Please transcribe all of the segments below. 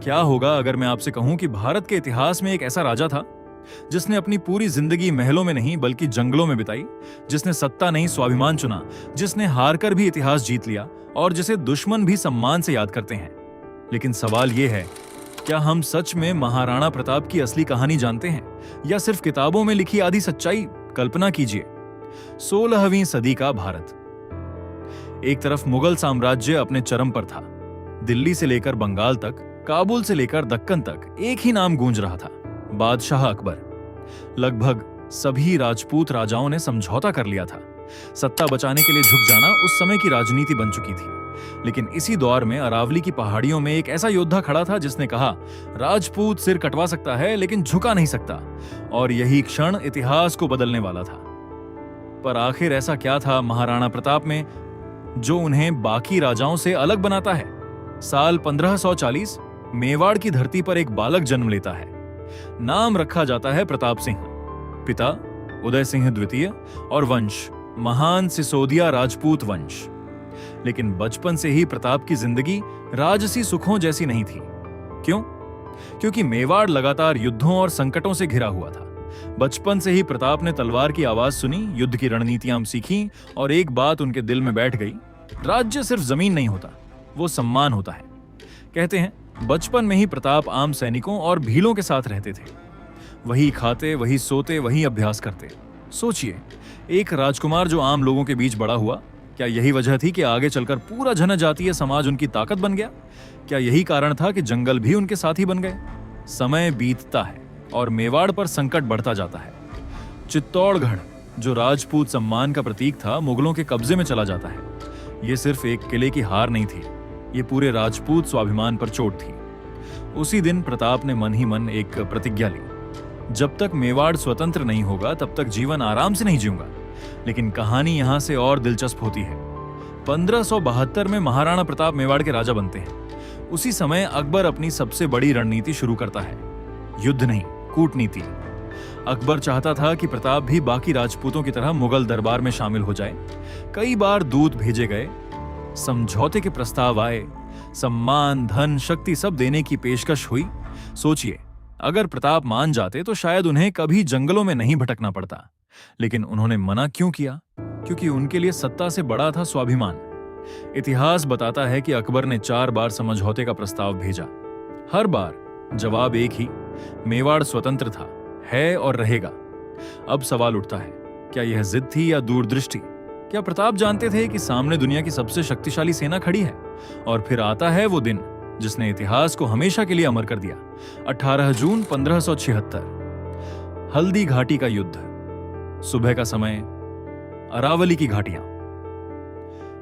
क्या होगा अगर मैं आपसे कहूं कि भारत के इतिहास में एक ऐसा राजा था जिसने अपनी पूरी जिंदगी महलों में नहीं बल्कि जंगलों में बिताई, जिसने सत्ता नहीं स्वाभिमान चुना, जिसने हार कर भी इतिहास जीत लिया और जिसे दुश्मन भी सम्मान से याद करते हैं। लेकिन सवाल यह है, क्या हम सच में महाराणा प्रताप की असली कहानी जानते हैं या सिर्फ किताबों में लिखी आधी सच्चाई? कल्पना कीजिए, 16वीं सदी का भारत। एक तरफ मुगल साम्राज्य अपने चरम पर था। दिल्ली से लेकर बंगाल तक, काबुल से लेकर दक्कन तक एक ही नाम गूंज रहा था, बादशाह अकबर। लगभग सभी राजपूत राजाओं ने समझौता कर लिया था। सत्ता बचाने के लिए झुक जाना उस समय की राजनीति बन चुकी थी। लेकिन इसी दौर में अरावली की पहाड़ियों में एक ऐसा योद्धा खड़ा था जिसने कहा, राजपूत सिर कटवा सकता है लेकिन झुका नहीं सकता। और यही क्षण इतिहास को बदलने वाला था। पर आखिर ऐसा क्या था महाराणा प्रताप में जो उन्हें बाकी राजाओं से अलग बनाता है? साल 1540 मेवाड़ की धरती पर एक बालक जन्म लेता है। नाम रखा जाता है प्रताप सिंह। पिता उदय सिंह द्वितीय और वंश महान सिसोदिया राजपूत वंश। लेकिन बचपन से ही प्रताप की जिंदगी राजसी सुखों जैसी नहीं थी। क्यों? क्योंकि मेवाड़ लगातार युद्धों और संकटों से घिरा हुआ था। बचपन से ही प्रताप ने तलवार की आवाज सुनी, युद्ध की रणनीतियां सीखी और एक बात उनके दिल में बैठ गई, राज्य सिर्फ जमीन नहीं होता, वो सम्मान होता है। कहते हैं बचपन में ही प्रताप आम सैनिकों और भीलों के साथ रहते थे। वही खाते, वही सोते, वही अभ्यास करते। सोचिए, एक राजकुमार जो आम लोगों के बीच बड़ा हुआ, क्या यही वजह थी कि आगे चलकर पूरा जनजातीय समाज उनकी ताकत बन गया? क्या यही कारण था कि जंगल भी उनके साथी बन गए? समय बीतता है और मेवाड़ पर संकट बढ़ता जाता है। चित्तौड़गढ़, जो राजपूत सम्मान का प्रतीक था, मुगलों के कब्जे में चला जाता है। यह सिर्फ एक किले की हार नहीं थी, ये पूरे राजपूत स्वाभिमान पर चोट थी। उसी दिन प्रताप ने मन ही मन एक प्रतिज्ञा ली, जब तक मेवाड़ स्वतंत्र नहीं होगा तब तक जीवन आराम से नहीं जीऊंगा। लेकिन कहानी यहां से और दिलचस्प होती है। 1572 में महाराणा प्रताप मेवाड़ के राजा बनते हैं। उसी समय अकबर अपनी सबसे बड़ी रणनीति शुरू करता है, युद्ध नहीं, कूटनीति। अकबर चाहता था कि प्रताप भी बाकी राजपूतों की तरह मुगल दरबार में शामिल हो जाए। कई बार दूत भेजे गए, समझौते के प्रस्ताव आए, सम्मान, धन, शक्ति सब देने की पेशकश हुई। सोचिए, अगर प्रताप मान जाते तो शायद उन्हें कभी जंगलों में नहीं भटकना पड़ता। लेकिन उन्होंने मना क्यों किया? क्योंकि उनके लिए सत्ता से बड़ा था स्वाभिमान। इतिहास बताता है कि अकबर ने 4 बार समझौते का प्रस्ताव भेजा। हर बार जवाब एक ही, मेवाड़ स्वतंत्र था, है और रहेगा। अब सवाल उठता है, क्या यह जिद थी या दूरदृष्टि? क्या प्रताप जानते थे कि सामने दुनिया की सबसे शक्तिशाली सेना खड़ी है? और फिर आता है वो दिन जिसने इतिहास को हमेशा के लिए अमर कर दिया। 18 जून 1576, हल्दी घाटी का युद्ध। सुबह का समय, अरावली की घाटियां,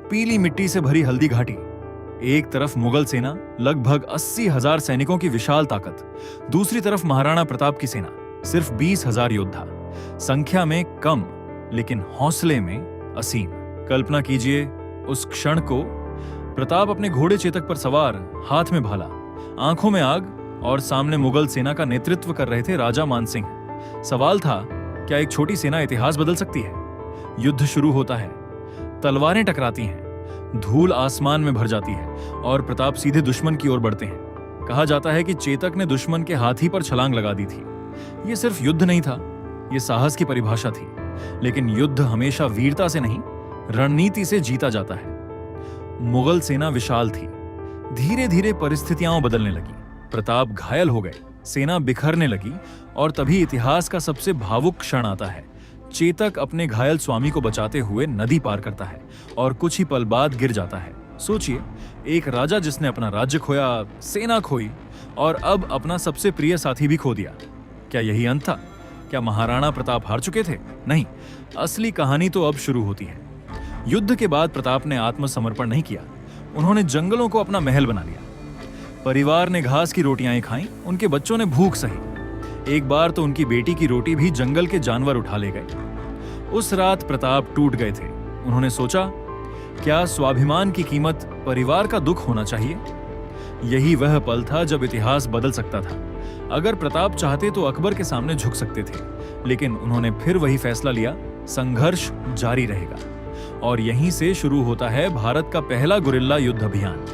पीली मिट्टी से भरी हल्दी घाटी। एक तरफ मुगल सेना, लगभग 80,000 सैनिकों की विशाल ताकत। दूसरी तरफ महाराणा प्रताप की सेना, सिर्फ 20,000 योद्धा। संख्या में कम लेकिन हौसले में असीम। कल्पना कीजिए उस क्षण को। प्रताप अपने घोड़े चेतक पर सवार, हाथ में भाला, आंखों में आग, और सामने मुगल सेना का नेतृत्व कर रहे थे राजा मानसिंह। सवाल था, क्या एक छोटी सेना इतिहास बदल सकती है? युद्ध शुरू होता है, तलवारें टकराती हैं, धूल आसमान में भर जाती है और प्रताप सीधे दुश्मन की ओर बढ़ते हैं। कहा जाता है कि चेतक ने दुश्मन के हाथी पर छलांग लगा दी थी। यह सिर्फ युद्ध नहीं था, यह साहस की परिभाषा थी। लेकिन युद्ध हमेशा वीरता से नहीं, रणनीति से जीता जाता है। मुगल सेना विशाल थी। धीरे धीरे परिस्थितियां बदलने लगी। प्रताप घायल हो गए, सेना बिखरने लगी और तभी इतिहास का सबसे भावुक क्षण आता है। चेतक अपने घायल स्वामी को बचाते हुए नदी पार करता है और कुछ ही पल बाद गिर जाता है। सोचिए, एक राजा जिसने अपना राज्य खोया, सेना खोई और अब अपना सबसे प्रिय साथी भी खो दिया। क्या यही अंत था? क्या महाराणा प्रताप हार चुके थे? नहीं, असली कहानी तो अब शुरू होती है। युद्ध के बाद प्रताप ने आत्मसमर्पण नहीं किया। उन्होंने जंगलों को अपना महल बना लिया। परिवार ने घास की रोटियां खाई, उनके बच्चों ने भूख सही। एक बार तो उनकी बेटी की रोटी भी जंगल के जानवर उठा ले गए। उस रात प्रताप टूट गए थे। उन्होंने सोचा, क्या स्वाभिमान की कीमत परिवार का दुख होना चाहिए? यही वह पल था जब इतिहास बदल सकता था। अगर प्रताप चाहते तो अकबर के सामने झुक सकते थे, लेकिन उन्होंने फिर वही फैसला लिया, संघर्ष जारी रहेगा। और यहीं से शुरू होता है भारत का पहला गुरिल्ला युद्ध अभियान।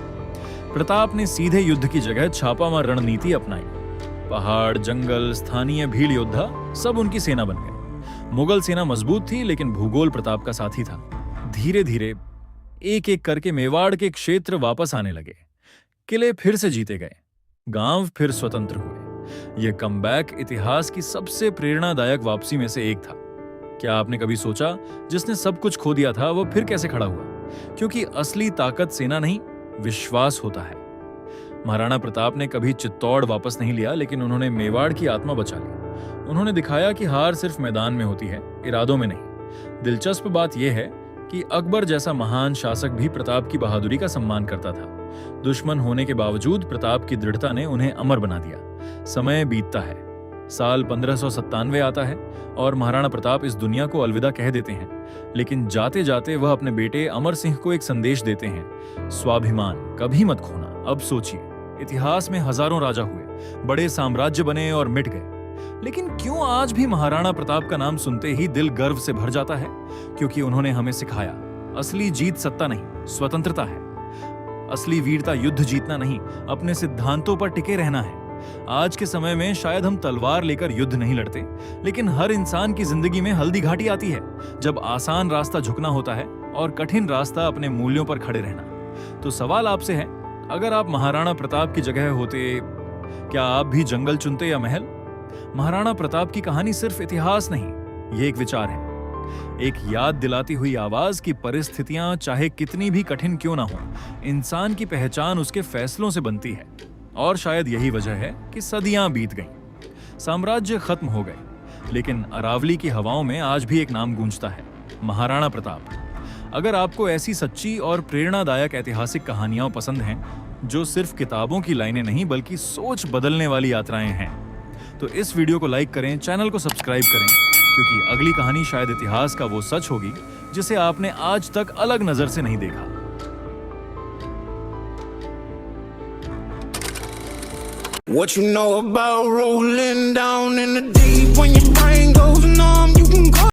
प्रताप ने सीधे युद्ध की जगह छापामार रणनीति अपनाई। पहाड़, जंगल, स्थानीय भील योद्धा सब उनकी सेना बन गए। मुगल सेना मजबूत थी, लेकिन भूगोल प्रताप का साथी था। धीरे धीरे एक एक करके मेवाड़ के क्षेत्र वापस आने लगे। किले फिर से जीते गए, गांव फिर स्वतंत्र हुए। यह कमबैक इतिहास की सबसे प्रेरणादायक वापसी में से एक था। क्या आपने कभी सोचा, जिसने सब कुछ खो दिया था वो फिर कैसे खड़ा हुआ? क्योंकि असली ताकत सेना नहीं, विश्वास होता है। महाराणा प्रताप ने कभी चित्तौड़ वापस नहीं लिया, लेकिन उन्होंने मेवाड़ की आत्मा बचा ली। उन्होंने दिखाया कि हार सिर्फ मैदान में होती है, इरादों में नहीं। दिलचस्प बात यह है कि अकबर जैसा महान शासक भी प्रताप की बहादुरी का सम्मान करता था। दुश्मन होने के बावजूद प्रताप की दृढ़ता ने उन्हें अमर बना दिया। समय बीतता है, साल 1597 आता है और महाराणा प्रताप इस दुनिया को अलविदा कह देते हैं। लेकिन जाते जाते वह अपने बेटे अमर सिंह को एक संदेश देते हैं, स्वाभिमान कभी मत खोना। अब सोचिए, इतिहास में हजारों राजा हुए, बड़े साम्राज्य बने और मिट गए, लेकिन क्यों आज भी महाराणा प्रताप का नाम सुनते ही दिल गर्व से भर जाता है? क्योंकि उन्होंने हमें सिखाया, असली जीत सत्ता नहीं, स्वतंत्रता है। असली वीरता युद्ध जीतना नहीं, अपने सिद्धांतों पर टिके रहना है। आज के समय में शायद हम तलवार लेकर युद्ध नहीं लड़ते, लेकिन हर इंसान की जिंदगी में हल्दी घाटी आती है, जब आसान रास्ता झुकना होता है और कठिन रास्ता अपने मूल्यों पर खड़े रहना। तो सवाल आपसे है, अगर आप महाराणा प्रताप की जगह होते, क्या आप भी जंगल चुनते या महल? महाराणा प्रताप की कहानी सिर्फ इतिहास नहीं, ये एक विचार है, एक याद दिलाती हुई आवाज की परिस्थितियां चाहे कितनी भी कठिन क्यों ना हो, इंसान की पहचान उसके फैसलों से बनती है। और शायद यही वजह है कि सदियां बीत गईं, साम्राज्य खत्म हो गए, लेकिन अरावली की हवाओं में आज भी एक नाम गूंजता है, महाराणा प्रताप। अगर आपको ऐसी सच्ची और प्रेरणादायक ऐतिहासिक कहानियां पसंद हैं, जो सिर्फ किताबों की लाइनें नहीं बल्कि सोच बदलने वाली यात्राएं हैं, तो इस वीडियो को लाइक करें, चैनल को सब्सक्राइब करें, क्योंकि अगली कहानी शायद इतिहास का वो सच होगी जिसे आपने आज तक अलग नजर से नहीं देखा। What you know about rolling down in the deep when your brain goes numb? You can go